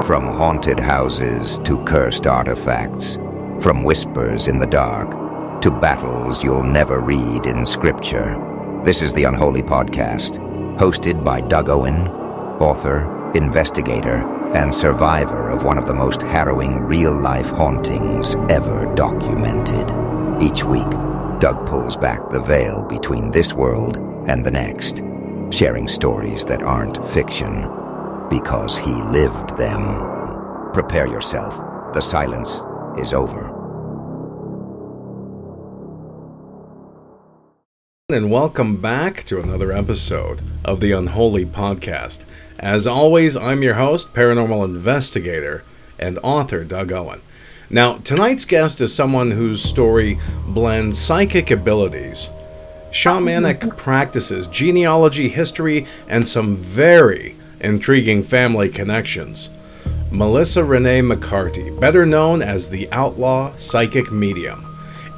From haunted houses to cursed artifacts, from whispers in the dark to battles you'll never read in scripture. This is the Unholy Podcast, hosted by Doug Owen, author, investigator, and survivor of one of the most harrowing real-life hauntings ever documented. Each week, Doug pulls back the veil between this world and the next, sharing stories that aren't fiction, because he lived them. Prepare yourself. The silence is over. And welcome back to another episode of the Unholy Podcast. As always, I'm your host, paranormal investigator and author Doug Owen. Now, tonight's guest is someone whose story blends psychic abilities, shamanic practices, genealogy, history, and some very intriguing family connections. Melissa Renee McCarty, better known as the Outlaw Psychic Medium,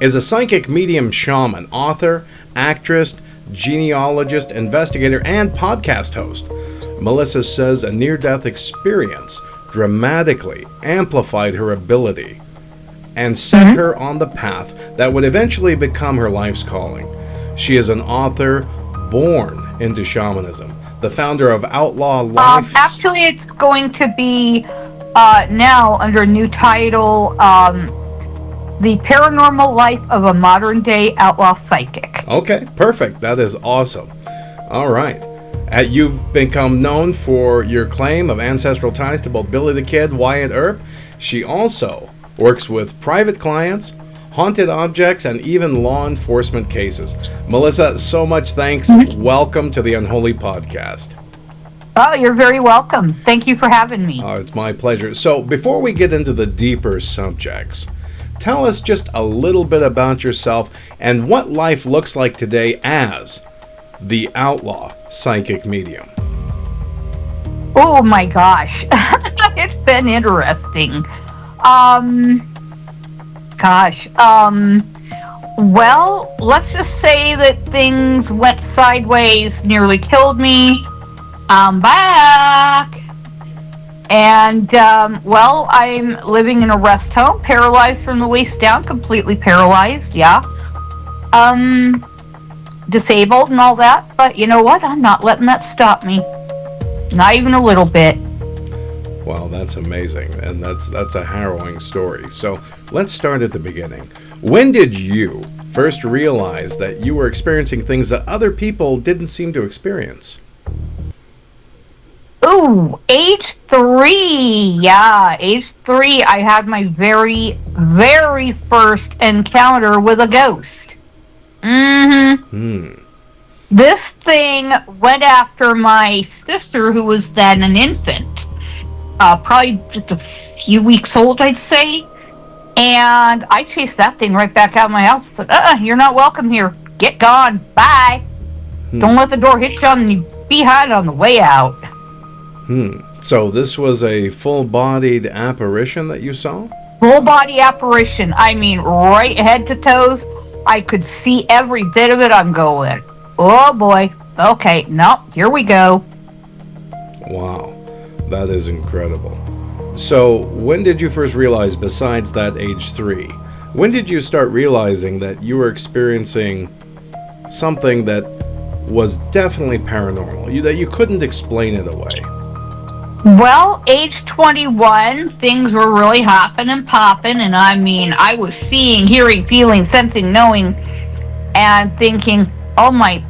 is a psychic medium shaman, author, actress, genealogist, investigator, and podcast host. Melissa says a near-death experience dramatically amplified her ability and set her on the path that would eventually become her life's calling. She is an author born into shamanism, the founder of Outlaw Life. Actually, it's going to be now under a new title, The Paranormal Life of a Modern-Day Outlaw Psychic. Okay, perfect. That is awesome. All right. You've become known for your claim of ancestral ties to both Billy the Kid, Wyatt Earp. She also works with private clients, haunted objects, and even law enforcement cases. Melissa, so much thanks. Welcome to the Unholy Podcast. Oh, you're very welcome. Thank you for having me. It's my pleasure. So before we get into the deeper subjects, tell us just a little bit about yourself and what life looks like today as the Outlaw Psychic Medium. Oh my gosh. It's been interesting. Well, let's just say that things went sideways, nearly killed me. I'm back. And, I'm living in a rest home, paralyzed from the waist down, completely paralyzed, yeah. Disabled and all that, but you know what? I'm not letting that stop me. Not even a little bit. Wow, that's amazing, and that's a harrowing story. So let's start at the beginning. When did you first realize that you were experiencing things that other people didn't seem to experience? Ooh, age 3. Yeah, age 3, I had my very, very first encounter with a ghost. This thing went after my sister, who was then an infant. Probably just a few weeks old, I'd say. And I chased that thing right back out of my house. I said, you're not welcome here. Get gone. Bye. Don't let the door hit you on the behind on the way out. So this was a full-bodied apparition that you saw? Full-body apparition. I mean, right head to toes. I could see every bit of it. I'm going, oh boy. Okay, no, here we go. Wow. That is incredible. So, when did you first realize, besides that age 3, when did you start realizing that you were experiencing something that was definitely paranormal, that you couldn't explain it away? Well, age 21, things were really hopping and popping, and I mean, I was seeing, hearing, feeling, sensing, knowing, and thinking, oh my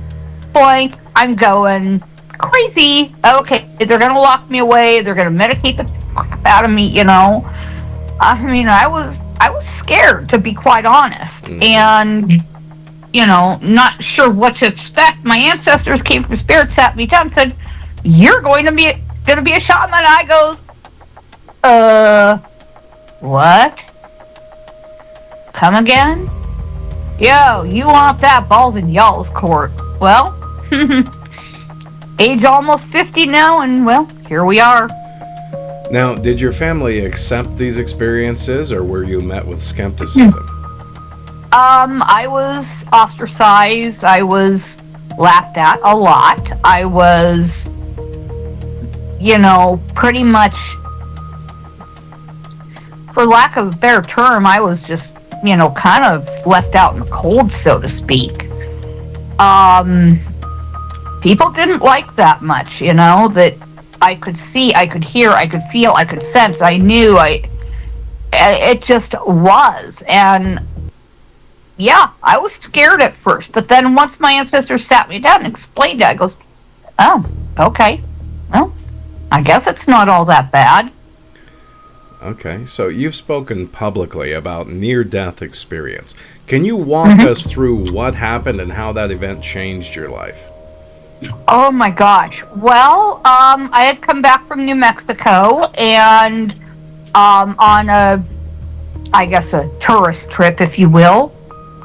blank, I'm going crazy. Okay, they're gonna lock me away. They're gonna medicate the crap out of me. You know, I mean, I was scared, to be quite honest, and not sure what to expect. My ancestors came from spirit, sat me down, and said, "You're going to be a shaman." I goes, what? Come again? Yo, you want that? Balls in y'all's court. Well. Age almost 50 now, and well, here we are. Now, did your family accept these experiences, or were you met with skepticism? I was ostracized. I was laughed at a lot. I was, pretty much for lack of a better term, I was just, kind of left out in the cold, so to speak. People didn't like that much, that I could see, I could hear, I could feel, I could sense, I knew, it just was. And yeah, I was scared at first, but then once my ancestors sat me down and explained it, I goes, oh, okay, well, I guess it's not all that bad. Okay, so you've spoken publicly about near-death experience. Can you walk us through what happened and how that event changed your life? Oh my gosh. Well, I had come back from New Mexico and on a tourist trip, if you will,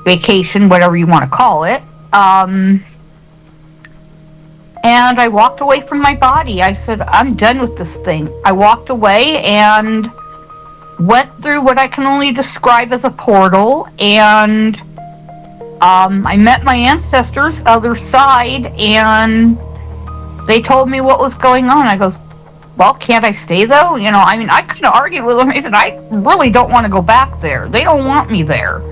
vacation, whatever you want to call it. And I walked away from my body. I said, I'm done with this thing. I walked away and went through what I can only describe as a portal, and I met my ancestors other side, and they told me what was going on. I goes, well, can't I stay though? I kind of argued with them. I said, I really don't want to go back there. They don't want me there.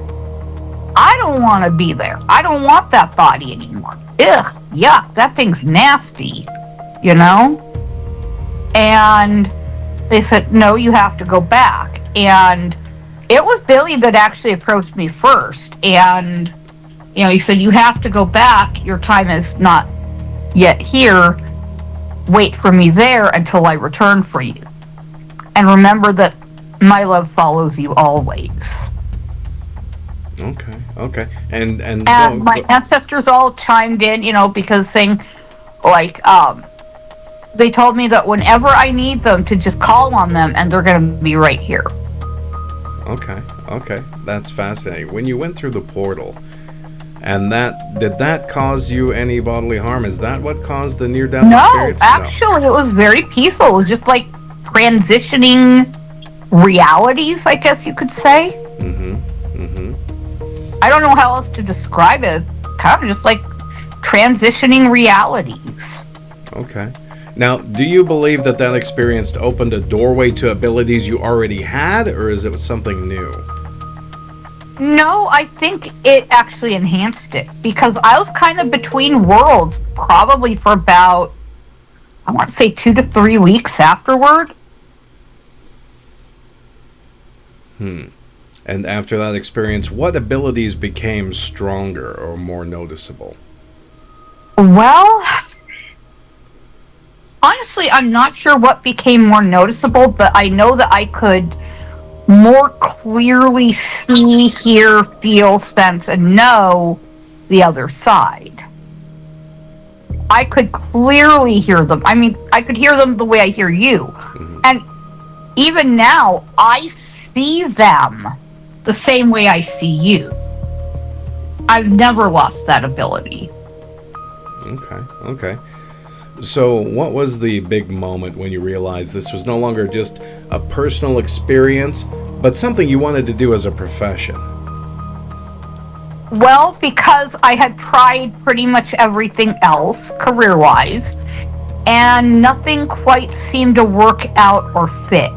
I don't want to be there. I don't want that body anymore. Ugh, yuck, that thing's nasty, And they said, no, you have to go back. And it was Billy that actually approached me first. And, he said, you have to go back. Your time is not yet here. Wait for me there until I return for you. And remember that my love follows you always. Okay. And my ancestors all chimed in, because saying, they told me that whenever I need them to just call on them, and they're going to be right here. Okay. That's fascinating. When you went through the portal, and did that cause you any bodily harm? Is that what caused the near-death experience? No, actually, it was very peaceful. It was just like transitioning realities, I guess you could say. I don't know how else to describe it. Kind of just like transitioning realities. Okay. Now, do you believe that experience opened a doorway to abilities you already had, or is it something new? No, I think it actually enhanced it, because I was kind of between worlds probably for about, I want to say 2 to 3 weeks afterward. And after that experience, what abilities became stronger or more noticeable? Well, honestly, I'm not sure what became more noticeable, but I know that I could more clearly see, hear, feel, sense, and know the other side. I could clearly hear them. I could hear them the way I hear you. And even now, I see them the same way I see you. I've never lost that ability. Okay. So what was the big moment when you realized this was no longer just a personal experience, but something you wanted to do as a profession? Well, because I had tried pretty much everything else, career-wise, and nothing quite seemed to work out or fit.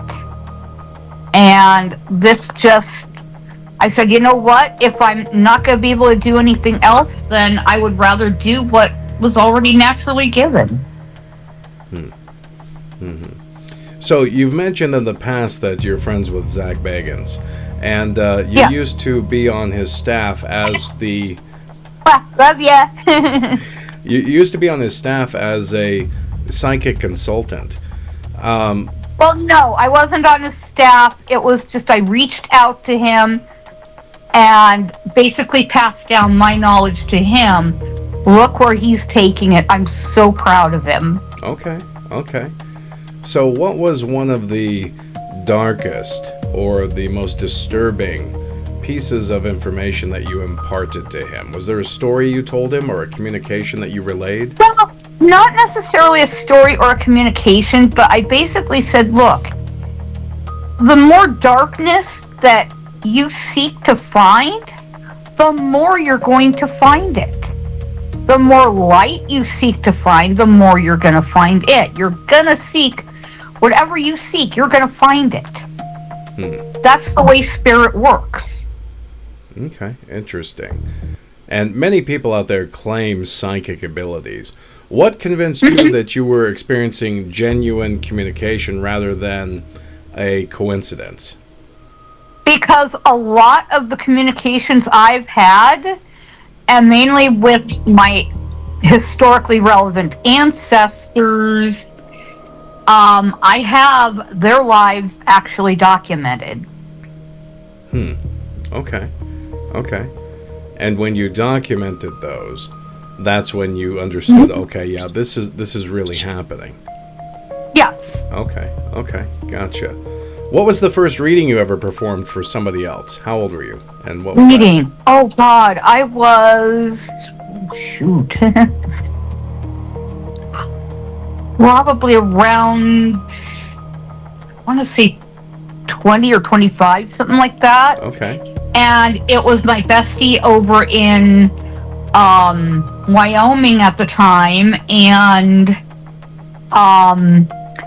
And this just, I said, you know what? If I'm not going to be able to do anything else, then I would rather do what was already naturally given. So you've mentioned in the past that you're friends with Zach Bagans, and you used to be on his staff as the... Love ya! You used to be on his staff as a psychic consultant. Well, no, I wasn't on his staff. It was just I reached out to him and basically passed down my knowledge to him. Look where he's taking it. I'm so proud of him. Okay. So what was one of the darkest or the most disturbing pieces of information that you imparted to him? Was there a story you told him or a communication that you relayed? Well, not necessarily a story or a communication, but I basically said, look, the more darkness that you seek to find, the more you're going to find it. The more light you seek to find, the more you're going to find it. You're going to seek whatever you seek, you're going to find it. That's the way spirit works. Okay, interesting. And many people out there claim psychic abilities. What convinced you that you were experiencing genuine communication rather than a coincidence? Because a lot of the communications I've had, and mainly with my historically relevant ancestors, I have their lives actually documented. Okay. And when you documented those, that's when you understood, okay, yeah, this is really happening. Yes. Okay, gotcha. What was the first reading you ever performed for somebody else? How old were you? And what was Reading? That? Oh God, I was... shoot. Probably around, I want to say 20 or 25, something like that. Okay. And it was my bestie over in Wyoming at the time, and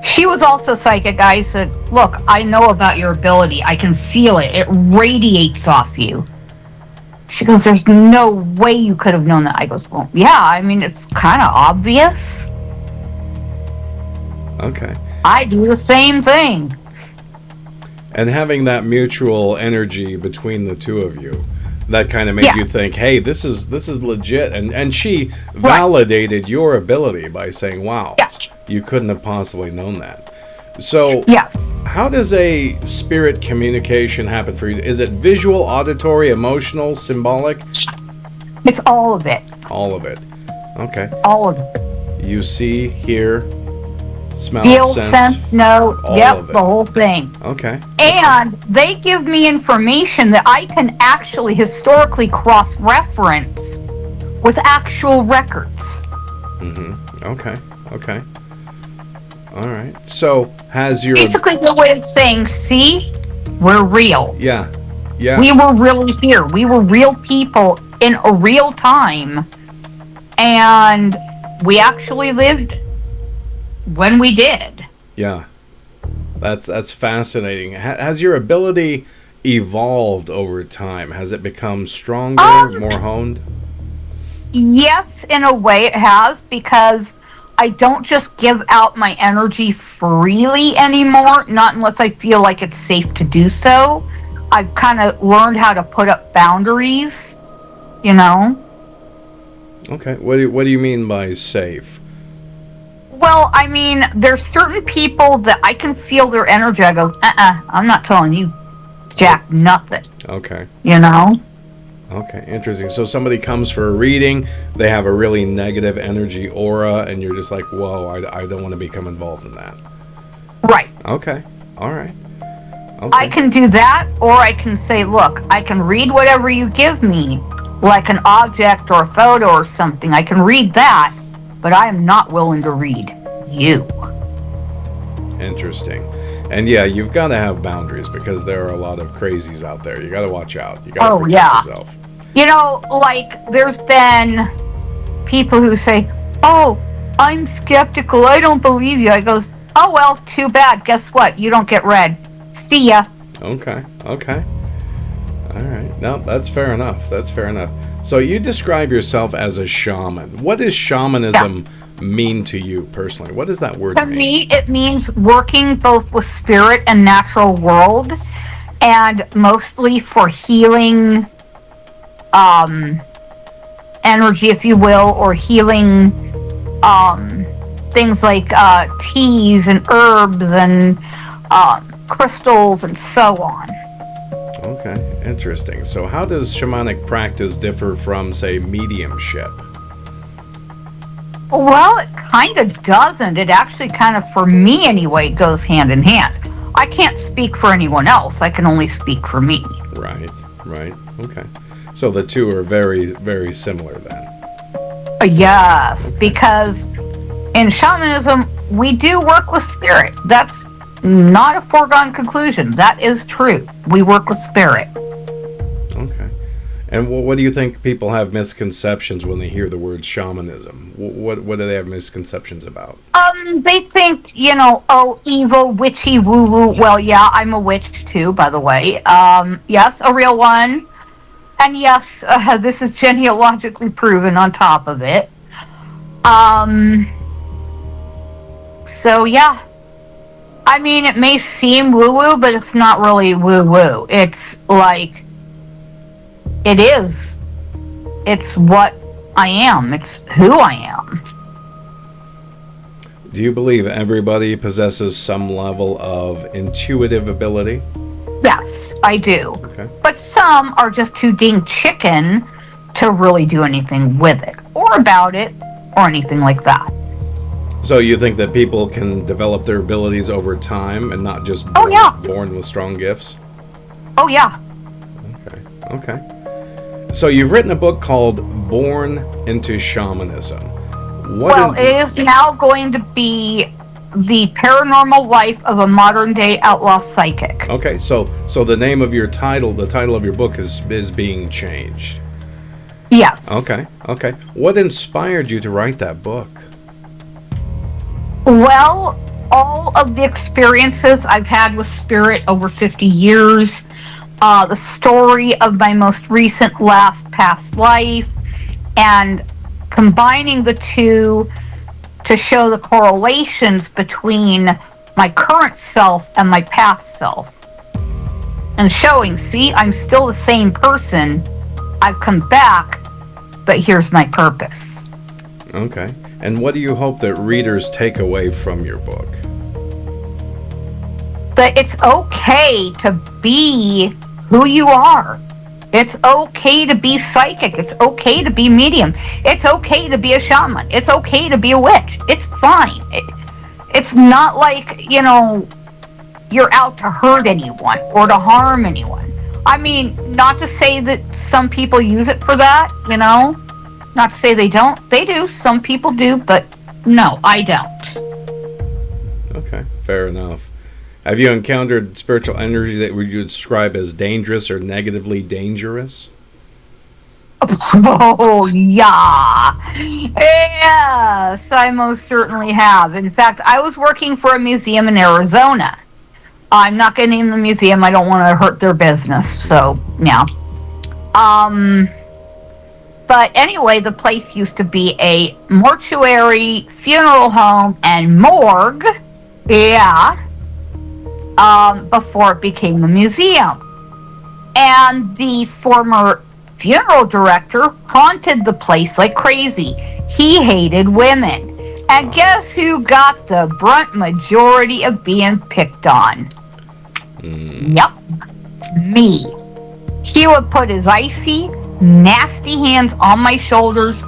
she was also psychic. I said, look, I know about your ability. I can feel it. It radiates off you. She goes, there's no way you could have known that. I goes, well, yeah, I mean, it's kind of obvious. Okay. I do the same thing. And having that mutual energy between the two of you, that kind of made you think, hey, this is legit. And she validated your ability by saying, wow, you couldn't have possibly known that. So how does a spirit communication happen for you? Is it visual, auditory, emotional, symbolic? It's all of it. All of it. Okay. All of it. You see, hear, smell, feel, sense, know, the whole thing. Okay. And they give me information that I can actually historically cross-reference with actual records. Okay. All right. So, has your... basically the way of saying, see, we're real. Yeah. We were really here. We were real people in a real time. And we actually lived when we did. Yeah. That's fascinating. Has your ability evolved over time? Has it become stronger, more honed? Yes, in a way it has, because I don't just give out my energy freely anymore, not unless I feel like it's safe to do so. I've kind of learned how to put up boundaries, you know? Okay. What do you mean by safe? Well, I mean, there's certain people that I can feel their energy. I go, I'm not telling you jack nothing. Okay. You know? Okay, interesting. So somebody comes for a reading, they have a really negative energy aura, and you're just like, whoa, I don't want to become involved in that. Right. Okay. All right. Okay. I can do that, or I can say, look, I can read whatever you give me, like an object or a photo or something. I can read that, but I am not willing to read you. Interesting. And yeah, you've got to have boundaries, because there are a lot of crazies out there. You got to watch out. You got to protect yourself. You know, like, there's been people who say, oh, I'm skeptical, I don't believe you. I goes, oh, well, too bad. Guess what? You don't get read. See ya. Okay. All right. No, that's fair enough. So you describe yourself as a shaman. What does shamanism mean to you personally? What does that word mean? To me, it means working both with spirit and natural world, and mostly for healing energy, if you will, or healing things like teas and herbs and crystals and so on. Okay, interesting. So how does shamanic practice differ from, say, mediumship? Well, it kind of doesn't. It actually kind of, for me anyway, goes hand in hand. I can't speak for anyone else. I can only speak for me. Right. Okay. So the two are very, very similar then. Yes, because in shamanism, we do work with spirit. That's not a foregone conclusion. That is true. We work with spirit. Okay. And what do you think people have misconceptions when they hear the word shamanism? What do they have misconceptions about? They think, oh, evil, witchy, woo-woo. Well, yeah, I'm a witch too, by the way. Yes, a real one. And yes, this is genealogically proven on top of it. So yeah. I mean, it may seem woo-woo, but it's not really woo-woo. It's like, it is. It's what I am. It's who I am. Do you believe everybody possesses some level of intuitive ability? Yes, I do. Okay. But some are just too dang chicken to really do anything with it, or about it, or anything like that. So you think that people can develop their abilities over time and not just born with strong gifts? Oh, yeah. Okay. So you've written a book called Born into Shamanism. It is now going to be The Paranormal Life of a Modern Day Outlaw Psychic. Okay, so the name of your title, the title of your book is being changed. Yes. Okay. What inspired you to write that book? Well, all of the experiences I've had with spirit over 50 years, the story of my most recent past life, and combining the two to show the correlations between my current self and my past self. And showing, see, I'm still the same person. I've come back, but here's my purpose. Okay. And what do you hope that readers take away from your book? That it's okay to be who you are. It's okay to be psychic. It's okay to be medium. It's okay to be a shaman. It's okay to be a witch. It's fine. It's not like, you're out to hurt anyone or to harm anyone. I mean, not to say that some people use it for that, Not to say they don't. They do. Some people do, but no, I don't. Okay, fair enough. Have you encountered spiritual energy that would you describe as dangerous or negatively dangerous? Oh, yeah. Yes, I most certainly have. In fact, I was working for a museum in Arizona. I'm not going to name the museum. I don't want to hurt their business. So, yeah. But anyway, the place used to be a mortuary, funeral home, and morgue. Yeah. Before it became a museum. And the former funeral director haunted the place like crazy. He hated women. And guess who got the brunt majority of being picked on? Yep. Me. He would put his icy, nasty hands on my shoulders,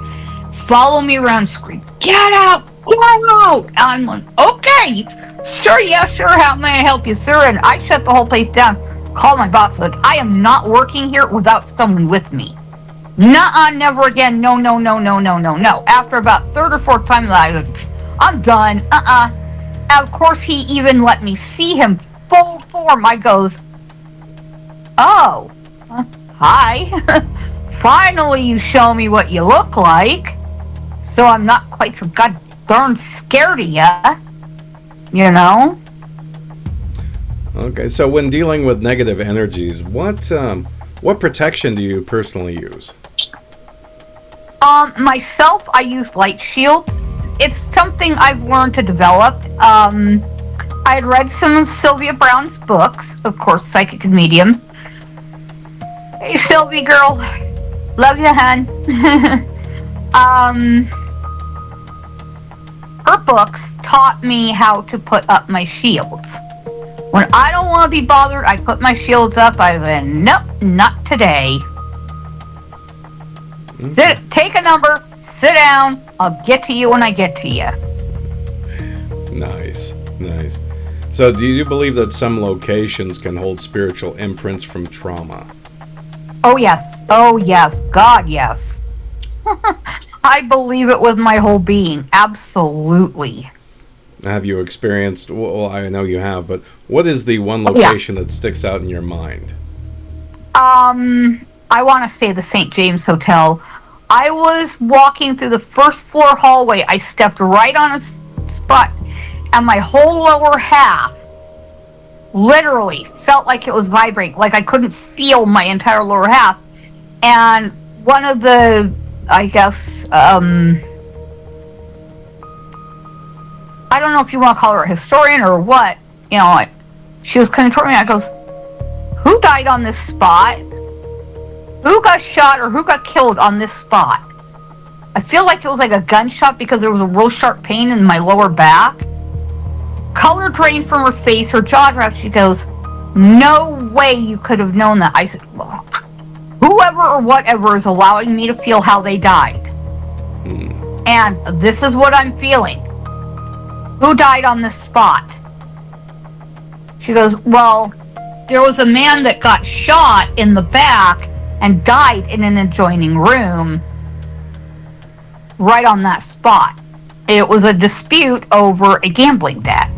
follow me around, scream, "Get out! Get out!" And I'm like, "Okay, sir, yes, sir, how may I help you, sir?" And I shut the whole place down, called my boss, said, "I am not working here without someone with me. Nuh-uh, never again, no. After about third or fourth time, I was, I'm done, And of course, he even let me see him full form. I goes, "Oh, hi. Finally, you show me what you look like, so I'm not quite so god darn scared of ya, Okay, so when dealing with negative energies, what protection do you personally use? Myself, I use Light Shield. It's something I've learned to develop. I had read some of Sylvia Browne's books, of course, Psychic and Medium. Hey, Sylvie girl. Love you, hon. Her books taught me how to put up my shields. When I don't want to be bothered, I put my shields up. I say, nope, not today. Take a number, sit down. I'll get to you when I get to you. Nice. So do you believe that some locations can hold spiritual imprints from trauma? Oh, yes. God, yes. I believe it with my whole being. Absolutely. Have you experienced, well, I know you have, but what is the one location that sticks out in your mind? I want to say the St. James Hotel. I was walking through the first floor hallway. I stepped right on a spot, and my whole lower half literally felt like it was vibrating, like I couldn't feel my entire lower half. And one of the, I guess, I don't know if you want to call her a historian or what, she was controlling me. I goes, who died on this spot? Who got shot or who got killed on this spot? I feel like it was like a gunshot because there was a real sharp pain in my lower back. Color drained from her face, her jaw dropped. She goes, no way you could have known that. I said, well, whoever or whatever is allowing me to feel how they died. And this is what I'm feeling. Who died on this spot? She goes, well, there was a man that got shot in the back and died in an adjoining room right on that spot. It was a dispute over a gambling debt.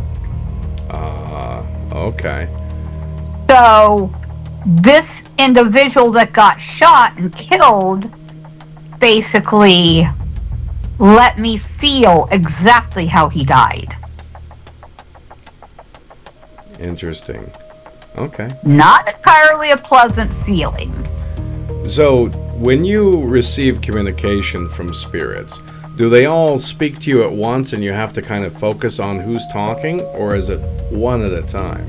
Okay. So this individual that got shot and killed basically let me feel exactly how he died. Interesting. Okay. Not entirely a pleasant feeling. So, when you receive communication from spirits, do they all speak to you at once and you have to kind of focus on who's talking, or is it one at a time?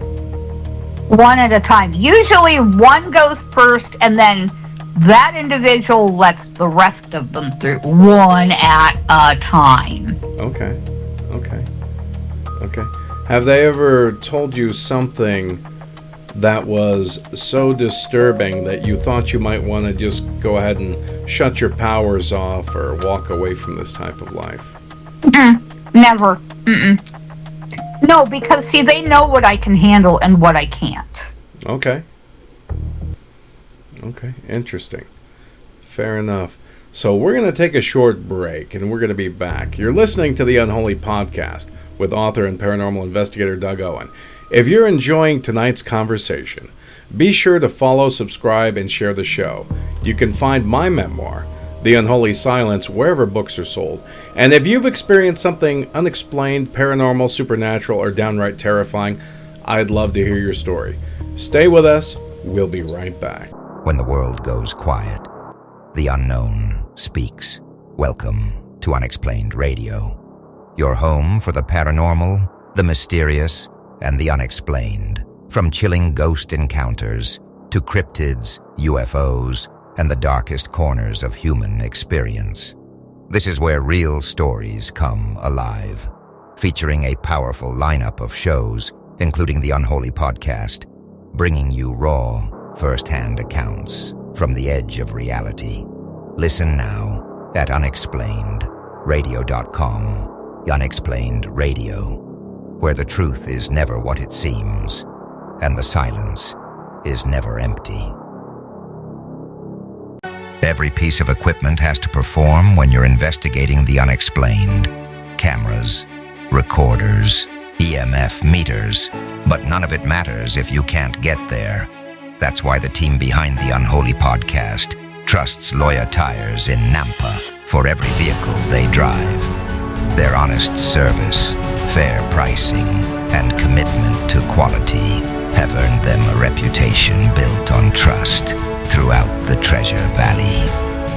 One at a time. Usually one goes first and then that individual lets the rest of them through, one at a time. Okay. Have they ever told you something that was so disturbing that you thought you might want to just go ahead and shut your powers off or walk away from this type of life? Never. No, because see, they know what I can handle and what I can't. Okay, interesting. Fair enough. So we're going to take a short break and we're going to be back. You're listening to the Unholy Podcast with author and paranormal investigator Doug Owen. If you're enjoying tonight's conversation, be sure to follow, subscribe, and share the show. You can find my memoir, The Unholy Silence, wherever books are sold. And if you've experienced something unexplained, paranormal, supernatural, or downright terrifying, I'd love to hear your story. Stay with us. We'll be right back. When the world goes quiet, the unknown speaks. Welcome to Unexplained Radio, your home for the paranormal, the mysterious, and the unexplained. From chilling ghost encounters to cryptids, UFOs, and the darkest corners of human experience. This is where real stories come alive. Featuring a powerful lineup of shows, including the Unholy Podcast, bringing you raw, first-hand accounts from the edge of reality. Listen now at unexplainеdradio.com. Unexplained Radio, where the truth is never what it seems, and the silence is never empty. Every piece of equipment has to perform when you're investigating the unexplained. Cameras, recorders, EMF meters, but none of it matters if you can't get there. That's why the team behind the Unholy Podcast trusts Loya Tires in Nampa for every vehicle they drive. Their honest service, fair pricing, and commitment to quality have earned them a reputation built on trust throughout the Treasure Valley.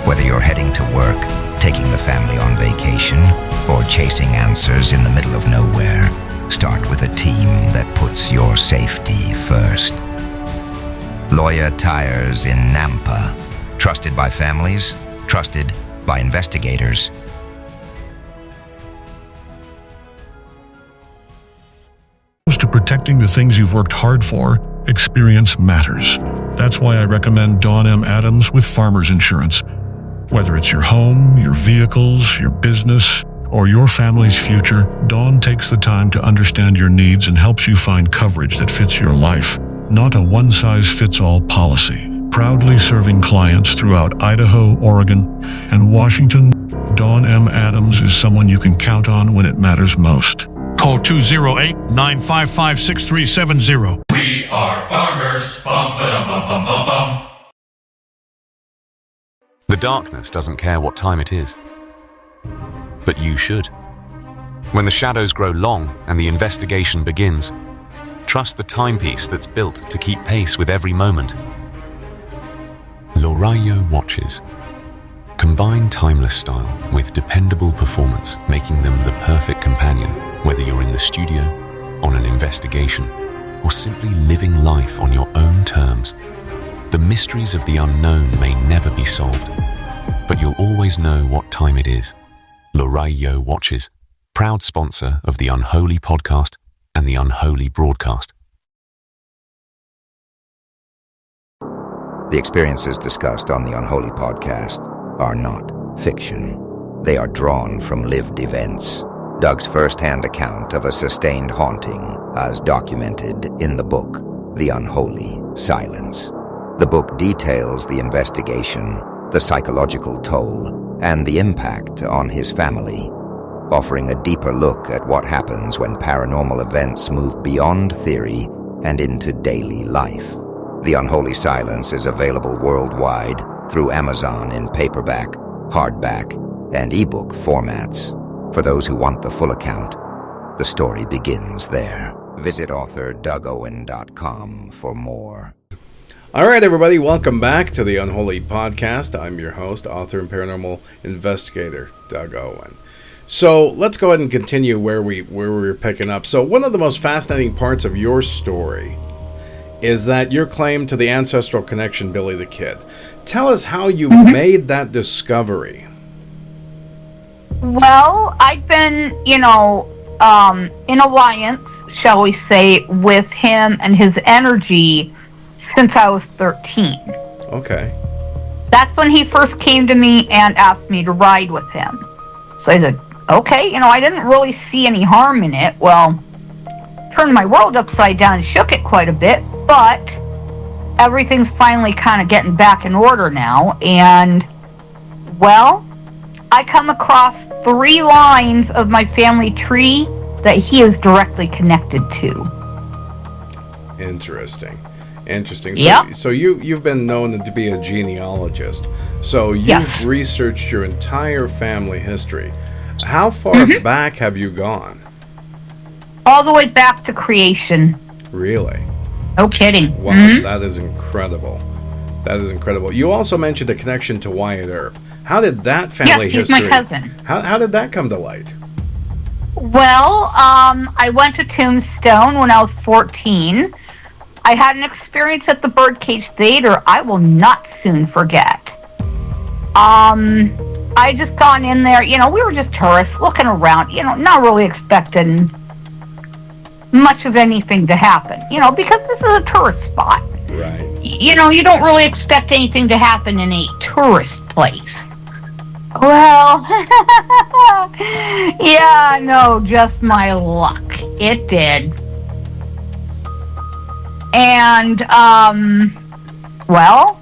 Whether you're heading to work, taking the family on vacation, or chasing answers in the middle of nowhere, start with a team that puts your safety first. Loya Tires in Nampa. Trusted by families, trusted by investigators. To protecting the things you've worked hard for, experience matters. That's why I recommend Dawn M. Adams with Farmers Insurance. Whether it's your home, your vehicles, your business, or your family's future, Dawn takes the time to understand your needs and helps you find coverage that fits your life. Not a one-size-fits-all policy. Proudly serving clients throughout Idaho, Oregon, and Washington, Dawn M. Adams is someone you can count on when it matters most. Call 208-955-6370. We are farmers. Bum, ba-dum, bum, bum, bum, bum. The darkness doesn't care what time it is. But you should. When the shadows grow long and the investigation begins, trust the timepiece that's built to keep pace with every moment. Lorayo watches. Combine timeless style with dependable performance, making them the perfect companion, whether you're in the studio, on an investigation, or simply living life on your own terms. The mysteries of the unknown may never be solved, but you'll always know what time it is. Lorayo watches. Proud sponsor of the Unholy Podcast and the Unholy Broadcast. The experiences discussed on the Unholy Podcast are not fiction. They are drawn from lived events. Doug's first-hand account of a sustained haunting as documented in the book, The Unholy Silence. The book details the investigation, the psychological toll, and the impact on his family, offering a deeper look at what happens when paranormal events move beyond theory and into daily life. The Unholy Silence is available worldwide through Amazon in paperback, hardback, and ebook formats. For those who want the full account, the story begins there. Visit author DougOwen.com for more. All right, everybody, welcome back to the Unholy Podcast. I'm your host, author and paranormal investigator, Doug Owen. So let's go ahead and continue where we were picking up. So one of the most fascinating parts of your story is that your claim to the ancestral connection, Billy the Kid. Tell us how you made that discovery. Well, I've been, in alliance, shall we say, with him and his energy since I was 13. Okay. That's when he first came to me and asked me to ride with him. So I said, okay, I didn't really see any harm in it. Well, turned my world upside down and shook it quite a bit, but everything's finally kind of getting back in order now. And, well, I come across 3 lines of my family tree that he is directly connected to. Interesting. Yep. So you've been known to be a genealogist. So you've researched your entire family history. How far back have you gone? All the way back to creation. Really? No kidding. Wow, that is incredible. That is incredible. You also mentioned a connection to Wyatt Earp. How did that family history... Yes, he's my cousin. How did that come to light? Well, I went to Tombstone when I was 14. I had an experience at the Birdcage Theater I will not soon forget. I just gone in there, we were just tourists looking around, not really expecting much of anything to happen, because this is a tourist spot. Right. You don't really expect anything to happen in a tourist place. Well, yeah, no, just my luck. It did. And, well,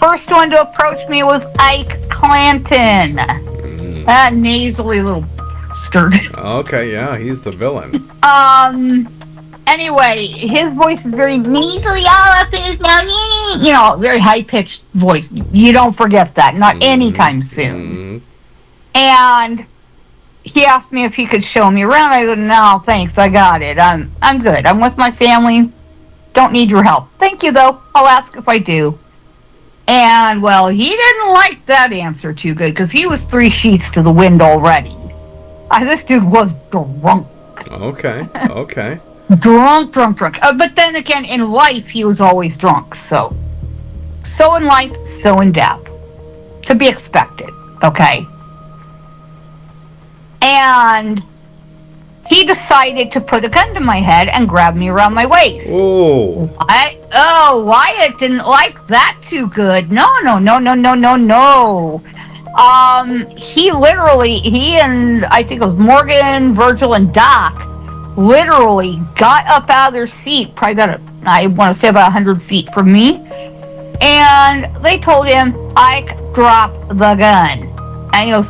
first one to approach me was Ike Clanton. That nasally little bastard. Okay, yeah, he's the villain. Anyway, his voice is very nasally, all up in his mouth, very high-pitched voice. You don't forget that, not anytime soon. And he asked me if he could show me around. I said, no, thanks, I got it. I'm good. I'm with my family. Don't need your help. Thank you, though. I'll ask if I do. And, well, he didn't like that answer too good, because he was 3 sheets to the wind already. This dude was drunk. Okay. Drunk. But then again, in life, he was always drunk. So in life, so in death. To be expected, okay? And he decided to put a gun to my head and grab me around my waist. Oh. Wyatt didn't like that too good. No. He and I think it was Morgan, Virgil, and Doc literally got up out of their seat, probably about, I want to say about 100 feet from me, and they told him, Ike, drop the gun. And he goes,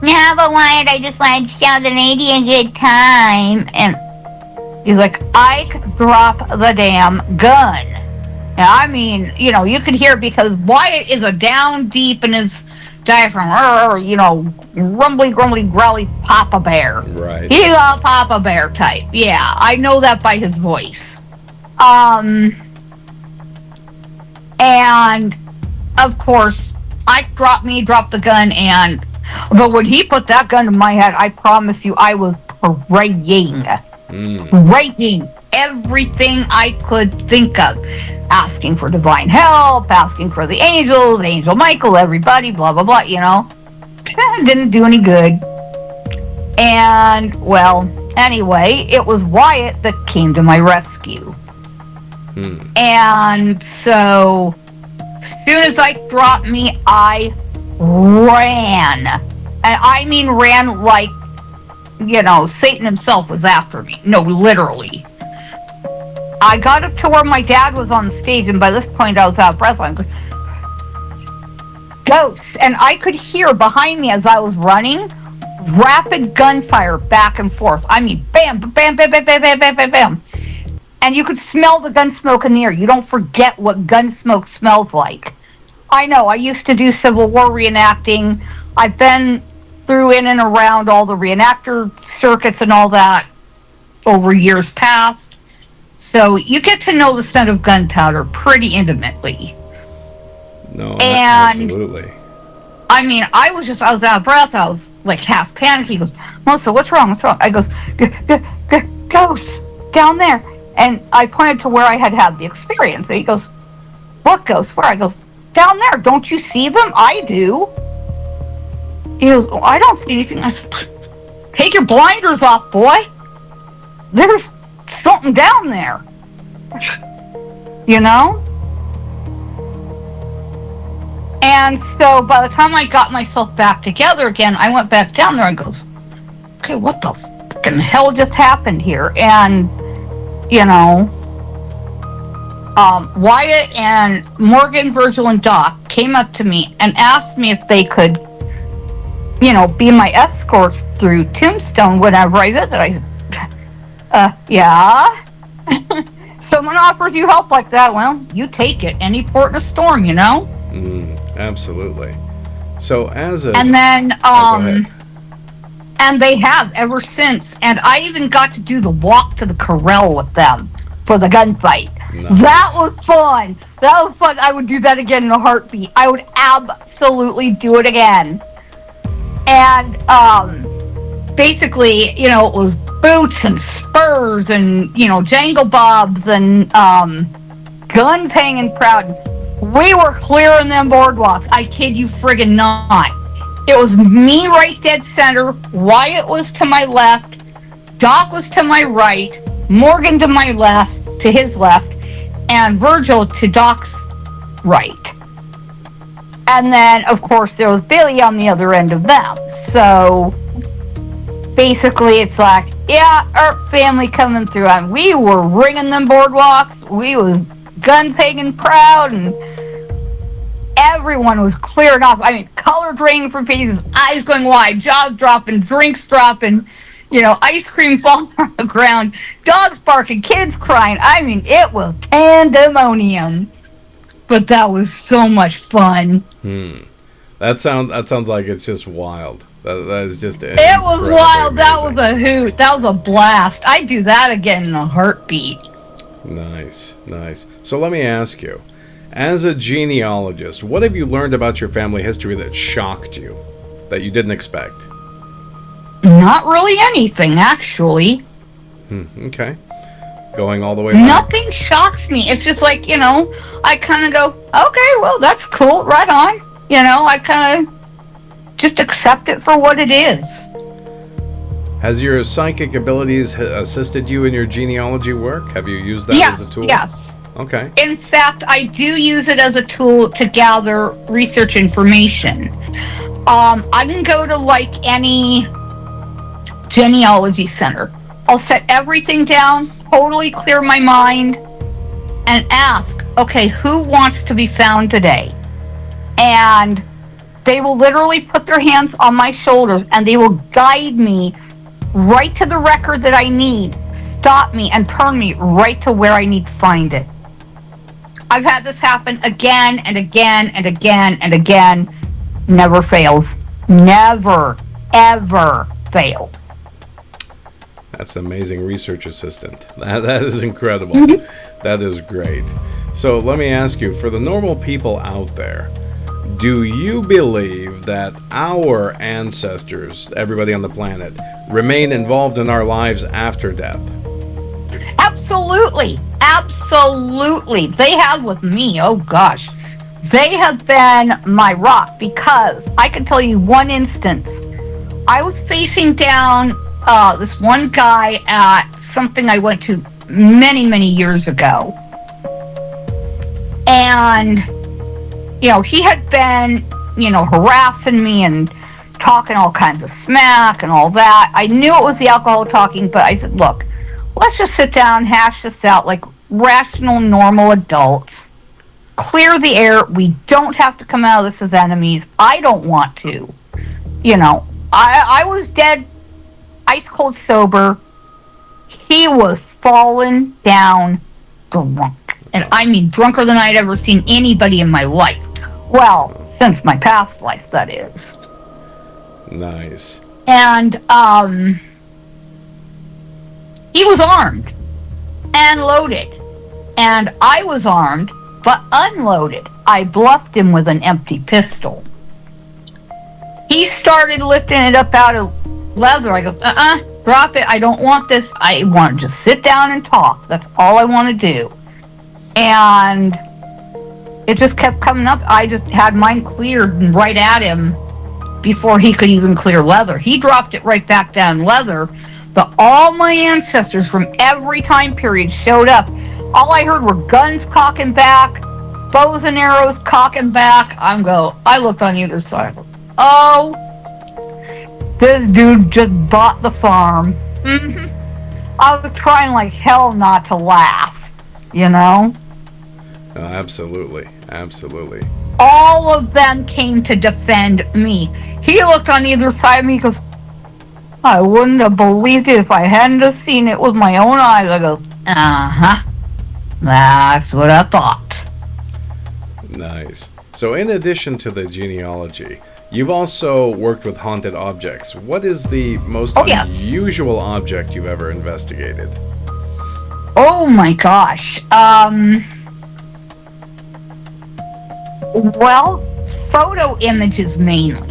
no, but Wyatt, I just wanted to show the lady a good time. And he's like, Ike, drop the damn gun. And I mean, you could hear because Wyatt is a down deep in his diaphragm, rumbly, grumbly, growly Papa Bear. Right. He's a Papa Bear type. Yeah, I know that by his voice. And of course, Ike dropped the gun, but when he put that gun to my head, I promise you, I was praying. Praying everything I could think of. Asking for divine help, asking for the angels, Angel Michael, everybody, blah, blah, blah, Didn't do any good. And, well, anyway, it was Wyatt that came to my rescue. And so, as soon as Ike dropped me, I ran. And I mean ran like, Satan himself was after me. No, literally. I got up to where my dad was on the stage, and by this point I was out of breath. I'm going, ghosts. And I could hear behind me as I was running, rapid gunfire back and forth. I mean, bam, bam, bam, bam, bam, bam, bam, bam, bam. And you could smell the gun smoke in the air. You don't forget what gun smoke smells like. I know, I used to do Civil War reenacting. I've been through in and around all the reenactor circuits and all that over years past. So you get to know the scent of gunpowder pretty intimately. No, and absolutely. I mean, I was out of breath. I was like half panicked. He goes, Melissa, what's wrong? I goes, ghosts down there. And I pointed to where I had the experience. And he goes, what ghosts? Where? I goes, down there. Don't you see them? I do. He goes, oh, I don't see anything. I said, take your blinders off, boy. There's something down there. And so by the time I got myself back together again, I went back down there and goes, okay, what the fucking hell just happened here? And, Wyatt and Morgan, Virgil, and Doc came up to me and asked me if they could, be my escorts through Tombstone whenever I visit. I said, yeah. Someone offers you help like that, well, you take it. Any port in a storm, Absolutely. So and then, and they have ever since. And I even got to do the walk to the corral with them for the gunfight. Nice. That was fun. I would do that again in a heartbeat. I would absolutely do it again. And, basically, it was boots and spurs and, jangle bobs and, guns hanging proud. We were clearing them boardwalks. I kid you friggin' not. It was me right dead center. Wyatt was to my left. Doc was to my right. Morgan to my left, to his left. And Virgil to Doc's right. And then, of course, there was Billy on the other end of them. So, basically, it's like, yeah, our family coming through. And we were ringing them boardwalks. We was guns hanging proud, and everyone was clearing off. I mean, color draining from faces, eyes going wide, jaws dropping, drinks dropping, ice cream falling on the ground, dogs barking, kids crying. I mean, it was pandemonium. But that was so much fun. That sounds like it's just wild. That is just it was wild. Amazing. That was a hoot. That was a blast. I'd do that again in a heartbeat. Nice. So let me ask you, as a genealogist, what have you learned about your family history that shocked you, that you didn't expect? Not really anything, actually. Okay. Going all the way back. Nothing shocks me. It's just like, I kind of go, okay, well, that's cool, right on. I kind of just accept it for what it is. Has your psychic abilities assisted you in your genealogy work? Have you used that as a tool? Yes. Okay. In fact, I do use it as a tool to gather research information. I can go to like any genealogy center. I'll set everything down, totally clear my mind, and ask, okay, who wants to be found today? And they will literally put their hands on my shoulders and they will guide me right to the record that I need, stop me, and turn me right to where I need to find it. I've had this happen again and again and again and again. Never fails. Never, ever fails. That's an amazing research assistant. That is incredible. Mm-hmm. That is great. So let me ask you, for the normal people out there, do you believe that our ancestors, everybody on the planet, remain involved in our lives after death? Absolutely. Absolutely. They have with me. Oh, gosh. They have been my rock, because I can tell you one instance. I was facing down this one guy at something I went to many, many years ago. And, he had been, harassing me and talking all kinds of smack and all that. I knew it was the alcohol talking, but I said, look, let's just sit down, hash this out like rational, normal adults. Clear the air. We don't have to come out of this as enemies. I don't want to. I was dead, ice cold sober. He was falling down drunk. And I mean drunker than I'd ever seen anybody in my life. Well, since my past life, that is. Nice. And he was armed and loaded. And I was armed but unloaded. I bluffed him with an empty pistol. He started lifting it up out of leather. I go, drop it. I don't want this. I want to just sit down and talk. That's all I want to do. And it just kept coming up. I just had mine cleared right at him before he could even clear leather. He dropped it right back down leather. But all my ancestors from every time period showed up. All I heard were guns cocking back, bows and arrows cocking back. I looked on either side. Oh, this dude just bought the farm. I was trying like hell not to laugh, Absolutely. Absolutely. All of them came to defend me. He looked on either side of me. He goes, I wouldn't have believed it if I hadn't have seen it with my own eyes. I go, that's what I thought. Nice. So in addition to the genealogy, you've also worked with haunted objects. What is the most unusual object you've ever investigated? Oh my gosh. Well, photo images mainly.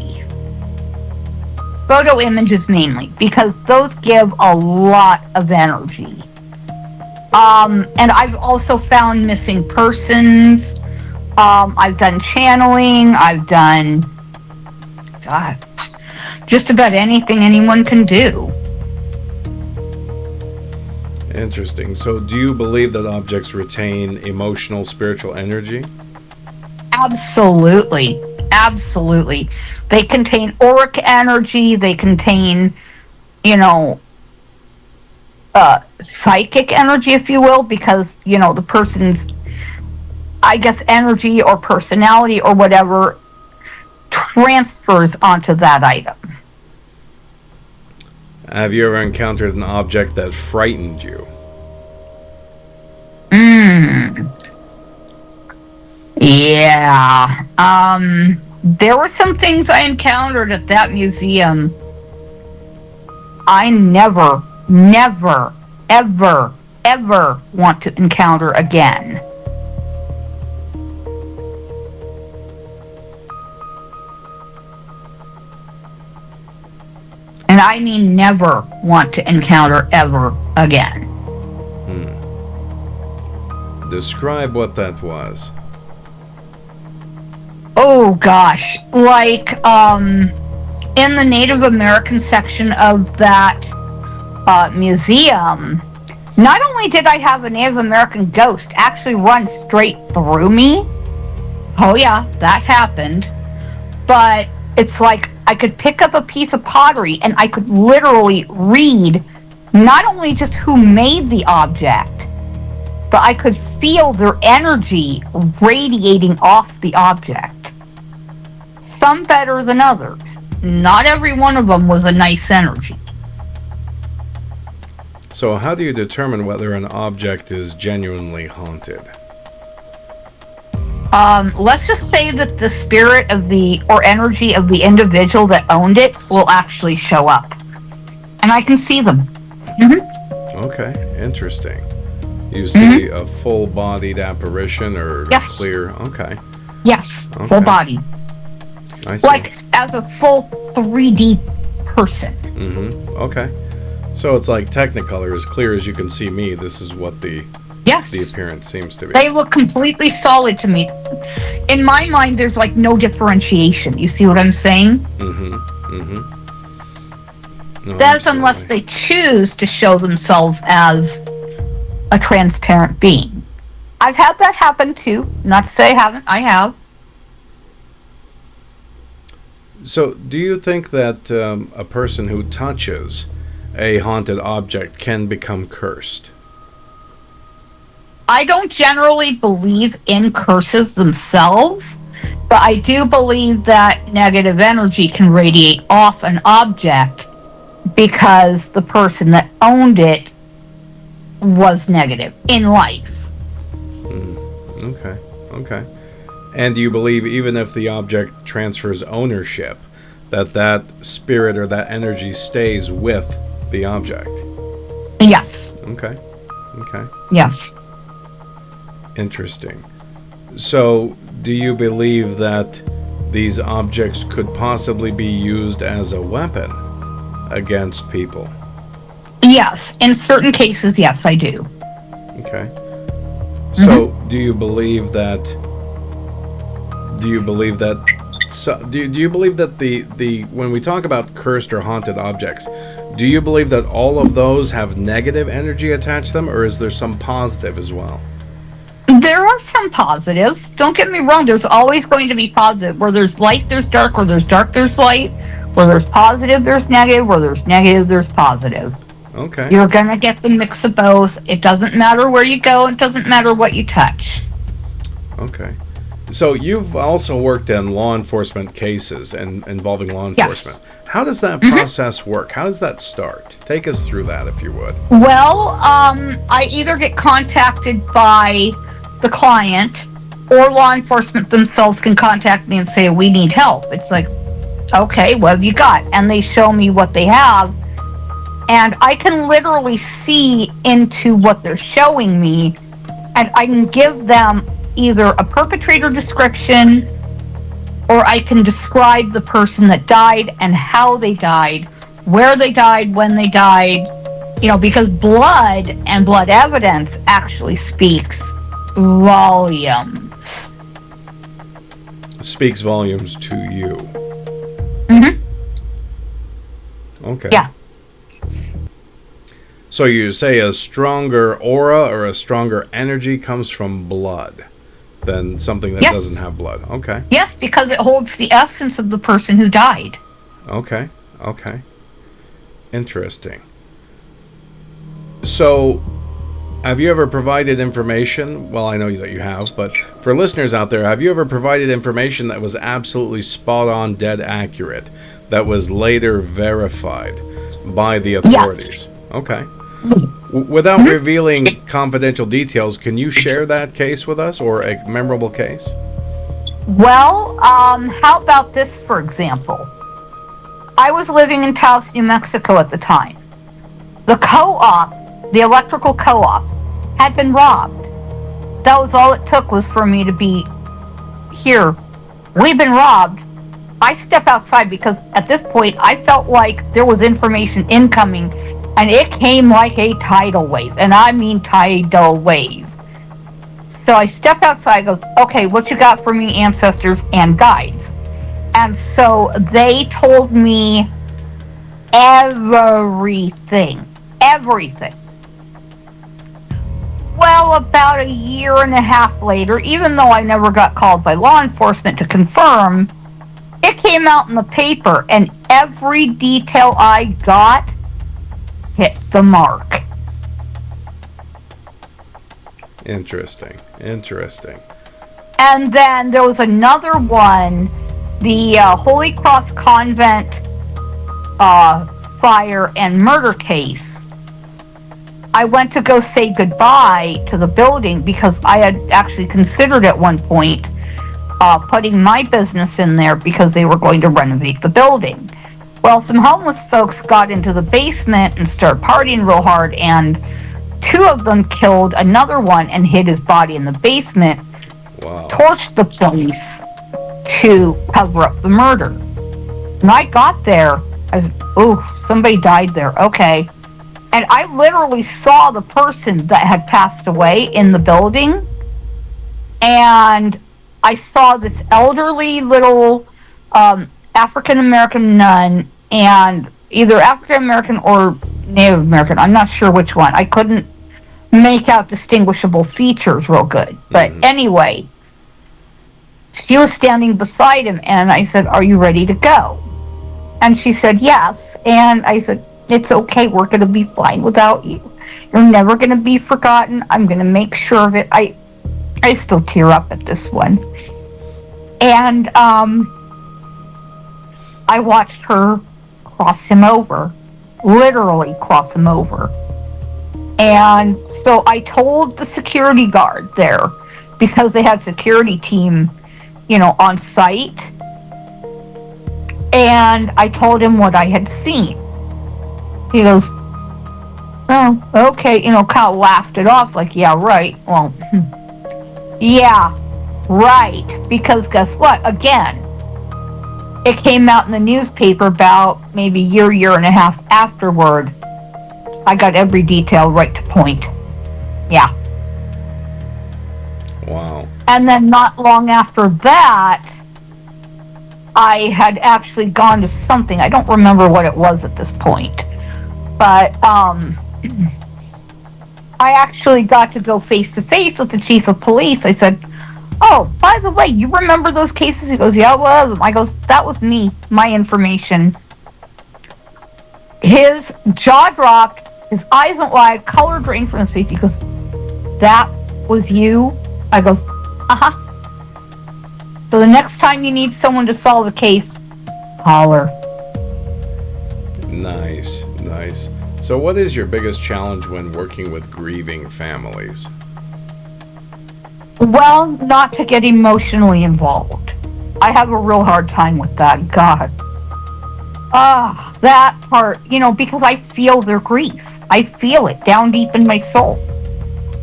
Because those give a lot of energy. And I've also found missing persons. I've done channeling. I've done, just about anything anyone can do. Interesting. So do you believe that objects retain emotional, spiritual energy? Absolutely. Absolutely. They contain auric energy. They contain, psychic energy, if you will, because, the person's, I guess, energy or personality or whatever transfers onto that item. Have you ever encountered an object that frightened you? Yeah. There were some things I encountered at that museum I never, ever want to encounter again. And I mean never want to encounter ever again. Describe what that was. Oh gosh, like in the Native American section of that museum, not only did I have a Native American ghost actually run straight through me, oh yeah, that happened, but it's like I could pick up a piece of pottery and I could literally read not only just who made the object, but I could feel their energy radiating off the object. Some better than others. Not every one of them was a nice energy. So how do you determine whether an object is genuinely haunted? Let's just say that the spirit of or energy of the individual that owned it will actually show up. And I can see them. Okay, interesting. You see a full-bodied apparition or Yes. clear? Okay. Yes, Okay. full body. I see. Like as a full 3D person. Okay. So it's like Technicolor, as clear as you can see me. This is what the Yes. appearance seems to be. They look completely solid to me. In my mind, there's like no differentiation. You see what I'm saying? No, That's unless they choose to show themselves as a transparent being. I've had that happen too. Not to say I haven't. I have. So, do you think that a person who touches a haunted object can become cursed? I don't generally believe in curses themselves, but I do believe that negative energy can radiate off an object because the person that owned it was negative in life. Okay. And do you believe even if the object transfers ownership, that spirit or that energy stays with the object? Yes. Okay. Yes. Interesting. So, do you believe that these objects could possibly be used as a weapon against people? Yes. In certain cases, yes, I do. Okay. So, do you believe that? Do you believe that? Do you believe that the when we talk about cursed or haunted objects, do you believe that all of those have negative energy attached to them, or is there some positive as well? There are some positives. Don't get me wrong. There's always going to be positive. Where there's light, there's dark. Where there's dark, there's light. Where there's positive, there's negative. Where there's negative, there's positive. Okay. You're going to get the mix of both. It doesn't matter where you go. It doesn't matter what you touch. Okay. So you've also worked in law enforcement cases and involving law enforcement. Yes. How does that process work? How does that start? Take us through that, if you would. Well, I either get contacted by the client or law enforcement themselves can contact me and say, we need help. It's like, okay, what have you got? And they show me what they have. And I can literally see into what they're showing me. And I can give them either a perpetrator description or I can describe the person that died and how they died, where they died, when they died. You know, because blood and blood evidence actually speaks volumes. Speaks volumes to you. Okay. Yeah. So you say a stronger aura or a stronger energy comes from blood than something that doesn't have blood. Okay. Yes, because it holds the essence of the person who died. Okay. Interesting. So, have you ever provided information? Well, I know that you have, but for listeners out there, have you ever provided information that was absolutely spot on, dead accurate, that was later verified by the authorities? Yes. Okay. Without revealing confidential details, can you share that case with us, or a memorable case? Well, how about this, for example? I was living in Taos, New Mexico at the time. The co-op, the electrical co-op, had been robbed. That was all it took, was for me to be here. We've been robbed. I step outside because at this point I felt like there was information incoming, and it came like a tidal wave, and I mean tidal wave. So I stepped outside, goes, okay, what you got for me, ancestors and guides? And so they told me everything. Well, about a year and a half later, even though I never got called by law enforcement to confirm, it came out in the paper, and every detail I got hit the mark. Interesting. And then there was another one, the Holy Cross Convent fire and murder case. I went to go say goodbye to the building because I had actually considered at one point putting my business in there because they were going to renovate the building. Well, some homeless folks got into the basement and started partying real hard, and 2 of them killed another one and hid his body in the basement. Wow. Torched the police to cover up the murder. When I got there, I said, oh, somebody died there. Okay. And I literally saw the person that had passed away in the building. And I saw this elderly little African-American nun, and either African-American or Native American. I'm not sure which one. I couldn't make out distinguishable features real good. But anyway, she was standing beside him, and I said, are you ready to go? And she said, yes. And I said, it's okay. We're going to be fine without you. You're never going to be forgotten. I'm going to make sure of it. I still tear up at this one. And I watched her cross him over. Literally cross him over. And so I told the security guard there, because they had security team, on site. And I told him what I had seen. He goes, oh, okay, kind of laughed it off like, yeah, right. Well, yeah, right. Because guess what? Again, it came out in the newspaper about maybe year and a half afterward. I got every detail right to point. Yeah. Wow. And then not long after that, I had actually gone to something. I don't remember what it was at this point. But I actually got to go face to face with the chief of police. I said, oh, by the way, you remember those cases? He goes, yeah, it was. I goes, that was me, my information. His jaw dropped, his eyes went wide, color drained from his face. He goes, that was you? I goes, uh-huh. So the next time you need someone to solve a case, holler. Nice. So what is your biggest challenge when working with grieving families? Well, not to get emotionally involved. I have a real hard time with that. God. That part, because I feel their grief. I feel it down deep in my soul.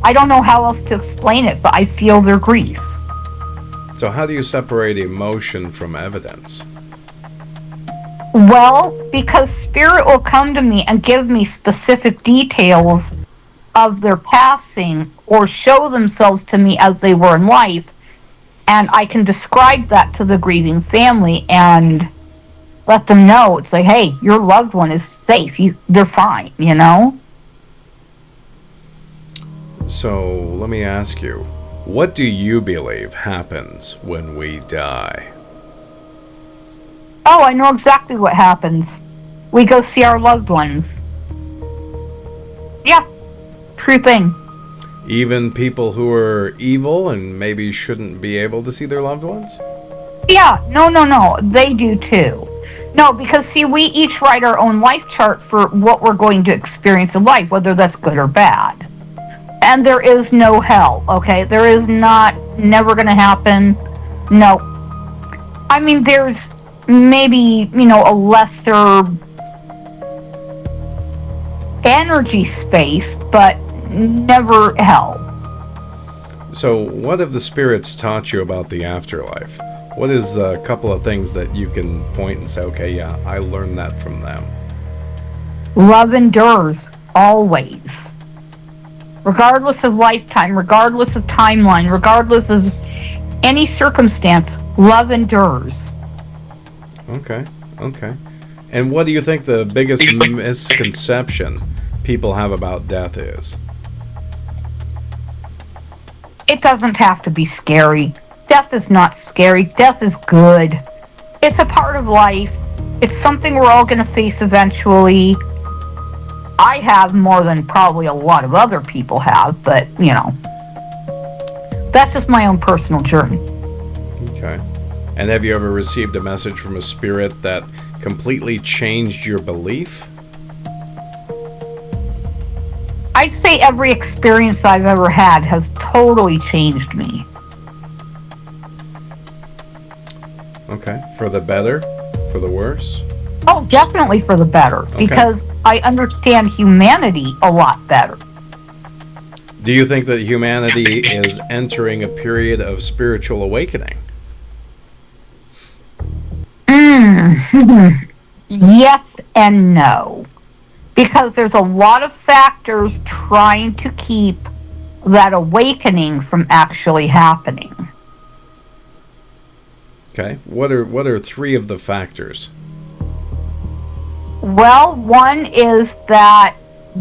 I don't know how else to explain it, but I feel their grief. So how do you separate emotion from evidence? Well, because spirit will come to me and give me specific details of their passing, or show themselves to me as they were in life, and I can describe that to the grieving family and let them know. It's like, hey, your loved one is safe. They're fine, So let me ask you, what do you believe happens when we die? Oh, I know exactly what happens. We go see our loved ones. Yeah, true thing. Even people who are evil and maybe shouldn't be able to see their loved ones? Yeah, no. They do too. No, because see, we each write our own life chart for what we're going to experience in life, whether that's good or bad. And there is no hell, okay? There is never going to happen. No. I mean, there's maybe, a lesser energy space, but never hell. So what have the spirits taught you about the afterlife? What is a couple of things that you can point and say, okay, yeah, I learned that from them? Love endures, always. Regardless of lifetime, regardless of timeline, regardless of any circumstance, love endures. Okay. And what do you think the biggest misconception people have about death is? It doesn't have to be scary. Death is not scary. Death is good. It's a part of life. It's something we're all going to face eventually. I have more than probably a lot of other people have, but, that's just my own personal journey. Okay. And have you ever received a message from a spirit that completely changed your belief? I'd say every experience I've ever had has totally changed me. Okay. For the better? For the worse? Oh, definitely for the better, because I understand humanity a lot better. Do you think that humanity is entering a period of spiritual awakening? Yes and no. Because there's a lot of factors trying to keep that awakening from actually happening. Okay. What are three of the factors? Well, one is that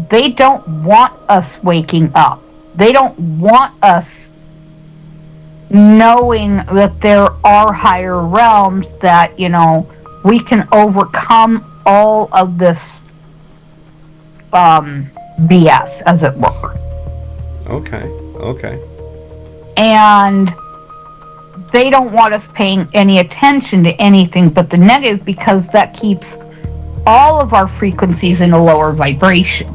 they don't want us waking up. They don't want us knowing that there are higher realms, that, you know, we can overcome all of this BS, as it were. Okay. And they don't want us paying any attention to anything but the negative, because that keeps all of our frequencies in a lower vibration.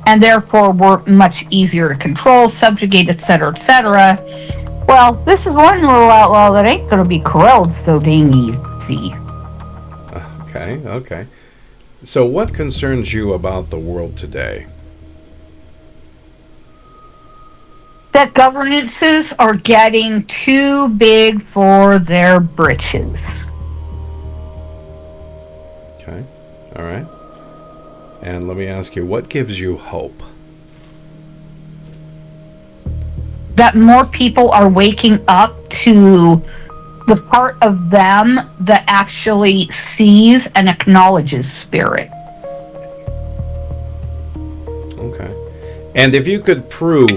And therefore, we're much easier to control, subjugate, etc., etc. Well, this is one little outlaw that ain't going to be corralled so dang easy. Okay. So what concerns you about the world today? That governances are getting too big for their britches. Okay. All right. And let me ask you, what gives you hope? That more people are waking up to the part of them that actually sees and acknowledges spirit. Okay. And if you could prove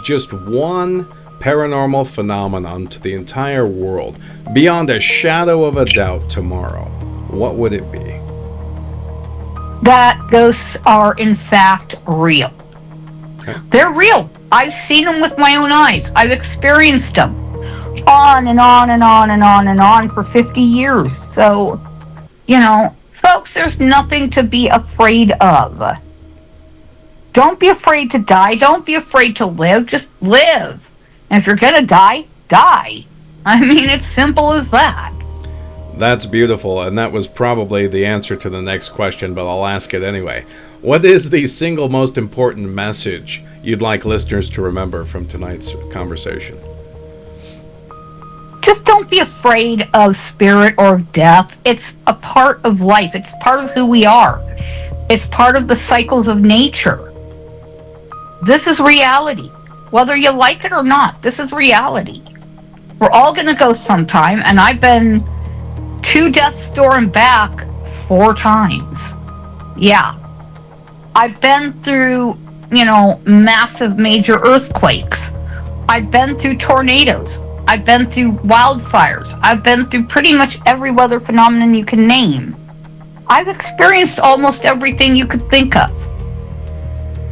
just one paranormal phenomenon to the entire world, beyond a shadow of a doubt tomorrow, what would it be? That ghosts are in fact real. Okay. They're real. I've seen them with my own eyes. I've experienced them on and on and on and on and on for 50 years. So, you know, folks, there's nothing to be afraid of. Don't be afraid to die. Don't be afraid to live. Just live. And if you're going to die, die. I mean, it's simple as that. That's beautiful, and that was probably the answer to the next question, but I'll ask it anyway. What is the single most important message you'd like listeners to remember from tonight's conversation? Just don't be afraid of spirit or of death. It's a part of life. It's part of who we are. It's part of the cycles of nature. This is reality. Whether you like it or not, this is reality. We're all going to go sometime, and I've been to death's door and back 4 times. Yeah. I've been through, massive major earthquakes. I've been through tornadoes. I've been through wildfires. I've been through pretty much every weather phenomenon you can name. I've experienced almost everything you could think of.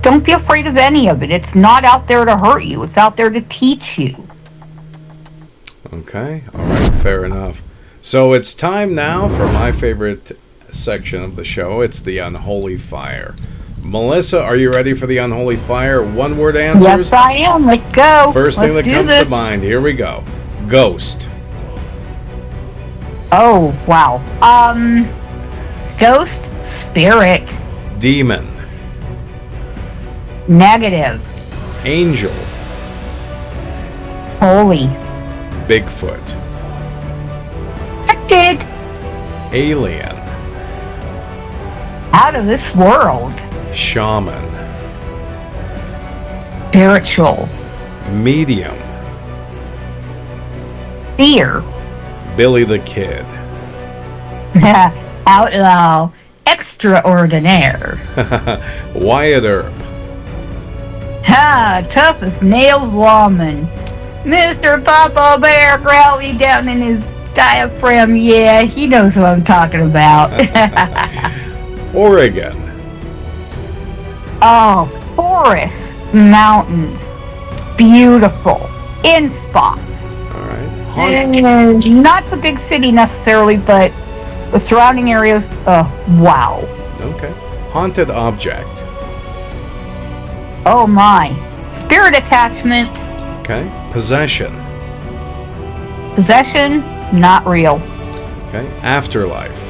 Don't be afraid of any of it. It's not out there to hurt you. It's out there to teach you. Okay. All right. Fair enough. So it's time now for my favorite section of the show. It's the Unholy Fire. Melissa, are you ready for the Unholy Fire? 1-word answers? Yes, I am. Let's go. First thing that comes this. to mind. Here we go. Ghost. Oh, wow. Ghost, spirit. Demon. Negative. Angel. Holy. Bigfoot. Connected. Alien. Out of this world. Shaman. Spiritual. Medium. Fear. Billy the Kid. Outlaw. Extraordinaire. Wyatt Earp. Tough as nails lawman. Mr. Papa Bear growly down in his diaphragm. Yeah, he knows what I'm talking about. Oregon. Oh, forests, mountains, beautiful, in spots. All right. Not the big city necessarily, but the surrounding areas. Wow. Okay. Haunted object. Oh my. Spirit attachment. Okay. Possession. Possession, not real. Okay. Afterlife.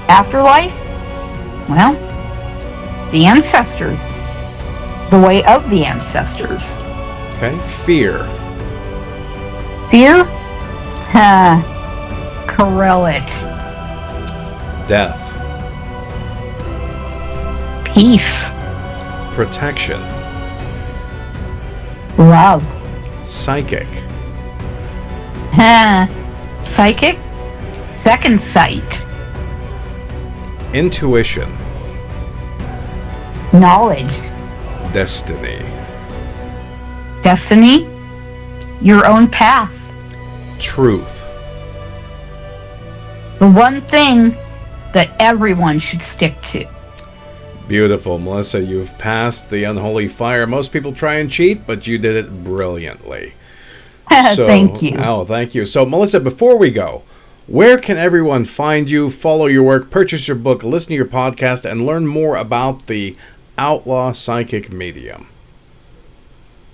Afterlife? Well, the ancestors. The way of the ancestors. Okay. Fear. Fear? Correlate. Death. Peace. Protection. Love. Psychic. Psychic? Second sight. Intuition. Knowledge. Destiny. Destiny? Your own path. Truth. The one thing that everyone should stick to. Beautiful. Melissa, you've passed the unholy fire. Most people try and cheat, but you did it brilliantly. Thank you. Oh, thank you. So, Melissa, before we go, where can everyone find you, follow your work, purchase your book, listen to your podcast, and learn more about the Outlaw Psychic Medium?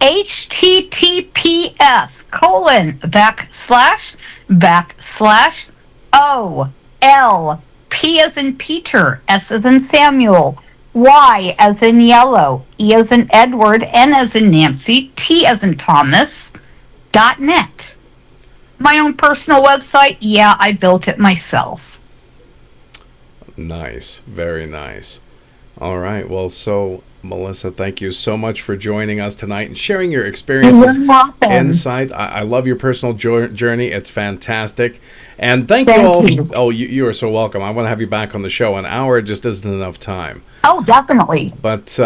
https://OL P as in Peter, S as in Samuel, Y as in yellow, E as in Edward, N as in Nancy, T as in Thomas, .net. My own personal website, yeah, I built it myself. Nice. Very nice. All right. Well, so, Melissa, thank you so much for joining us tonight and sharing your experiences, insight. I love your personal journey. It's fantastic. And thank you all. Oh, you are so welcome. I want to have you back on the show. An hour just isn't enough time. Oh, definitely. But,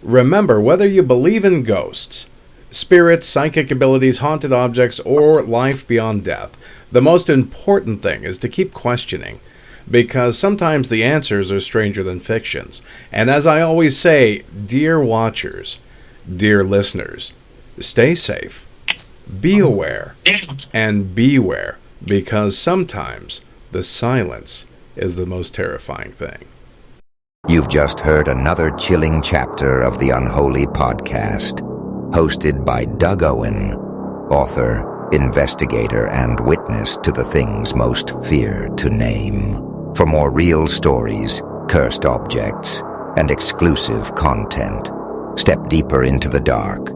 remember, whether you believe in ghosts, spirits, psychic abilities, haunted objects, or life beyond death, the most important thing is to keep questioning, because sometimes the answers are stranger than fictions. And as I always say, dear watchers, dear listeners, stay safe, be aware, and beware, because sometimes the silence is the most terrifying thing. You've just heard another chilling chapter of the Unholy Podcast, hosted by Doug Owen, author, investigator, and witness to the things most feared to name. For more real stories, cursed objects, and exclusive content, step deeper into the dark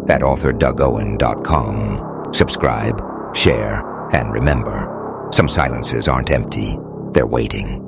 at authorDougOwen.com. Subscribe, share, and remember, some silences aren't empty, they're waiting.